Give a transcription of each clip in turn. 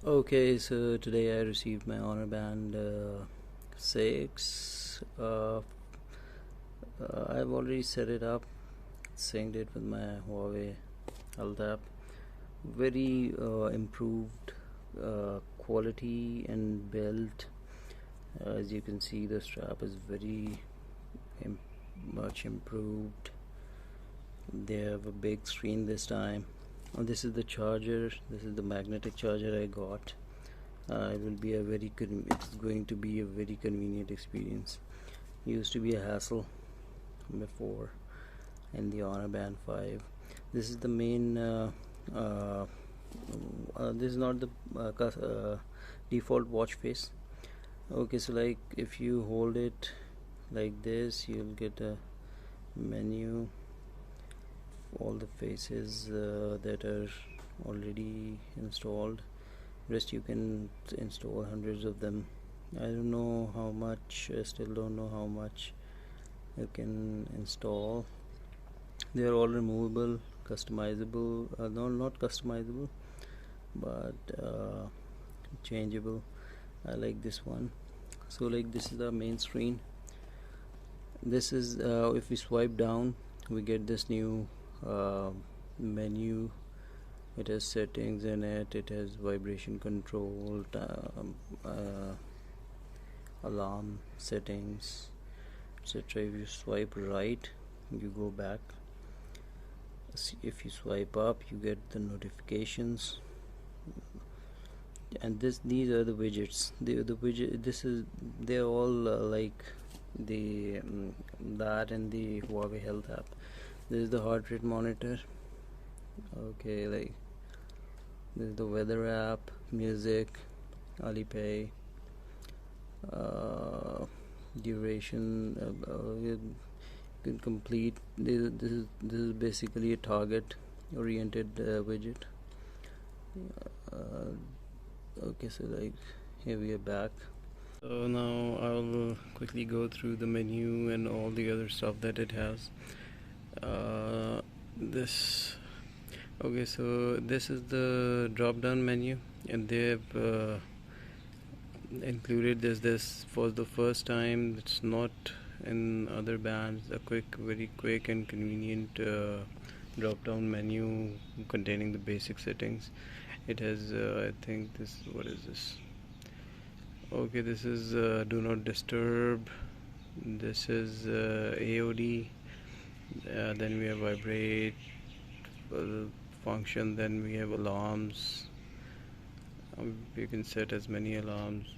Okay, so today I received my Honor Band 6. I've already set it up, synced it with my Huawei health app. Very improved quality and build. As you can see, the strap is very much improved. They have a big screen this time. This is the charger. This is the magnetic charger I got. It will be it's going to be a very convenient experience. It used to be a hassle before in the Honor Band 5. This is the main this is not the default watch face. Okay, so like if you hold it like this, you'll get a menu, all the faces that are already installed. Rest you can install hundreds of them. I don't know how much, I still don't know how much you can install. They are all removable, customizable, no, not customizable, but changeable. I like this one. So like this is the main screen. This is if we swipe down, we get this new menu. It has settings in it. It has vibration control, alarm settings, etc. If you swipe right, you go back. If you swipe up, you get the notifications. And these are the widgets. The widget. They're all like the that and the Huawei Health app. This is the heart rate monitor. Okay, like this is the weather app, music, Alipay, duration. You can complete. This is basically a target oriented widget. Okay, so like here we are back. So now I'll quickly go through the menu and all the other stuff that it has. Okay, so this is the drop down menu, and they've included this for the first time. It's not in other bands. Very quick and convenient drop down menu containing the basic settings. It has I think what is this? Okay, this is do not disturb. This is AOD. Then we have vibrate function. Then we have alarms. You can set as many alarms.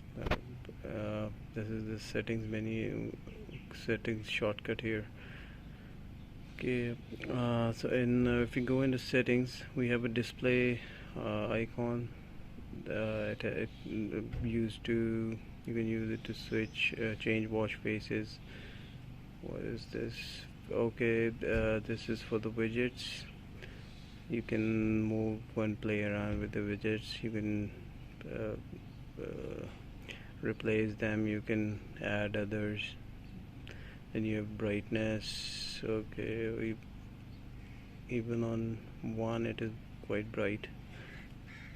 This is the settings menu, settings shortcut here. Okay, so if you go into settings, we have a display icon. You can use it to switch, change watch faces. What is this? Okay, this is for the widgets. You can move one, play around with the widgets. You can replace them. You can add others. Then you have brightness. Okay, even on one it is quite bright,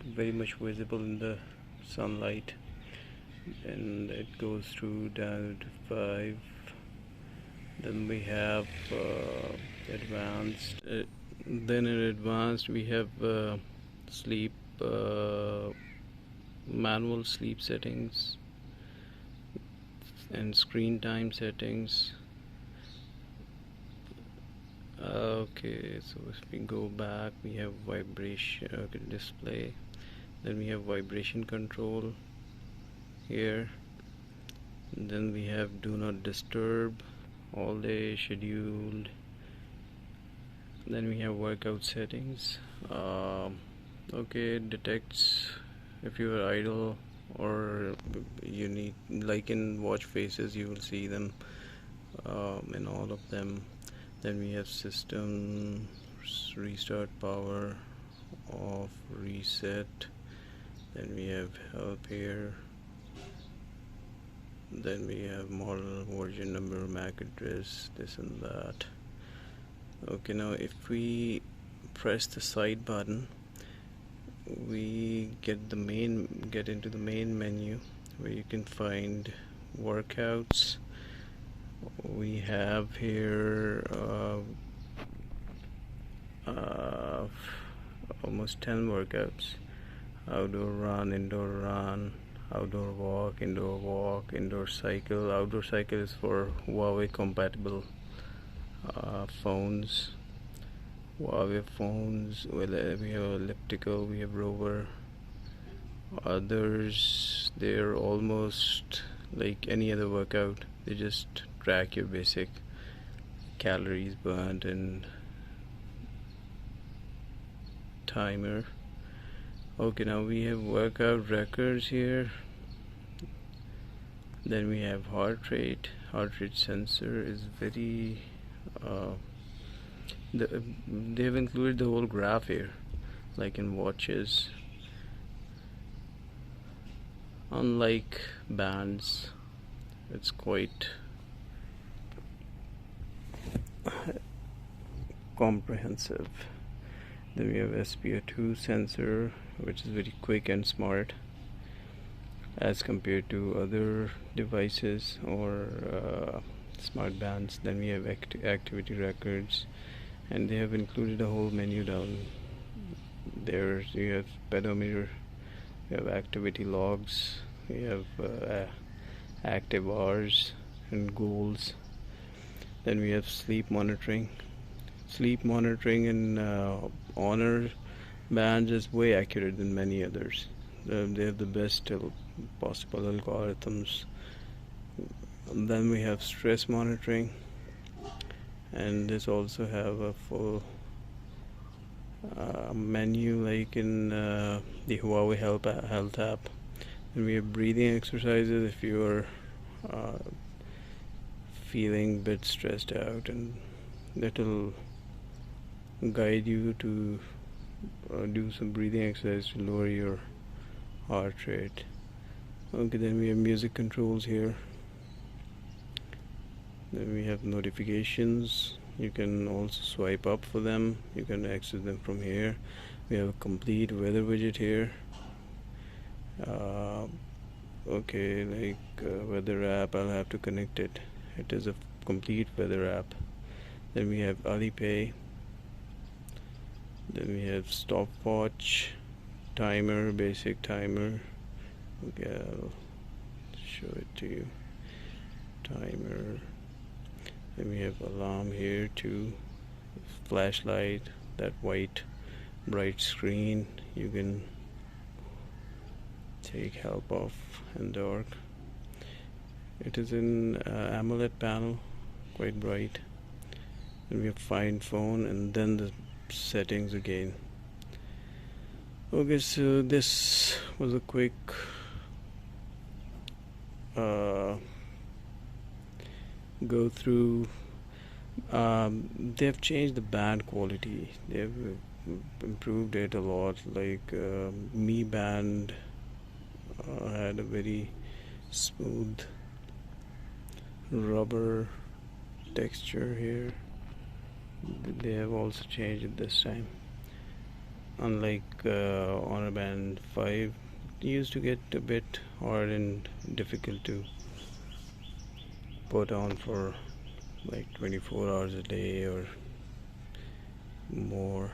very much visible in the sunlight, and it goes through down to 5. Then we have advanced. Then in advanced we have sleep, manual sleep settings, and screen time settings. Okay, so if we go back, we have vibration display. Then we have vibration control here. And then we have do not disturb, all day scheduled. Then we have workout settings. Okay, it detects if you are idle or you need, like in watch faces, you will see them in all of them. Then we have system, restart, power off, reset. Then we have help here. Then we have model, version number, MAC address, this and that. Okay, now if we press the side button, we get into the main menu where you can find workouts. We have here almost 10 workouts: outdoor run, indoor run, outdoor walk, indoor cycle. Outdoor cycle is for Huawei compatible phones. Huawei phones. Well, we have elliptical, we have rover. Others, they're almost like any other workout. They just track your basic calories burned and timer. Okay, now we have workout records here. Then we have heart rate. Heart rate sensor is very they have included the whole graph here, like in watches. Unlike bands, it's quite comprehensive. Then we have SpO2 sensor, which is very quick and smart as compared to other devices or smart bands. Then we have activity records, and they have included a whole menu down there. You have pedometer, we have activity logs, we have active hours and goals. Then we have sleep monitoring. Sleep monitoring in Honor bands is way accurate than many others. They have the best possible algorithms. And then we have stress monitoring, and this also have a full menu like in the Huawei health app. And we have breathing exercises if you are feeling a bit stressed out, and that will guide you to do some breathing exercise to lower your heart rate. Okay, then we have music controls here. Then we have notifications. You can also swipe up for them. You can access them from here. We have a complete weather widget here. Okay, like weather app, I'll have to connect it. It is a complete weather app. Then we have Alipay. Then we have stopwatch, timer, basic timer. Okay, I'll show it to you. Timer. Then we have alarm here too. Flashlight, that white bright screen you can take help of in dark. It is in AMOLED panel, quite bright. And we have find phone, and then the settings again. Okay, so this was a quick go through. They've changed the band quality. They've improved it a lot. Like Mi Band had a very smooth rubber texture here. They have also changed it this time. Unlike Honor Band 5, it used to get a bit hard and difficult to put on for like 24 hours a day or more.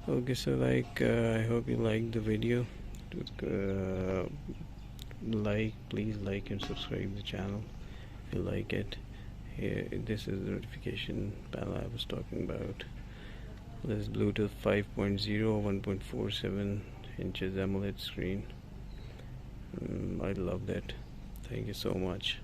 Okay, so like I hope you liked the video. Please like and subscribe the channel if you like it. Here, this is the notification panel I was talking about. This is Bluetooth 5.0, 1.47 inches AMOLED screen. I love that. Thank you so much.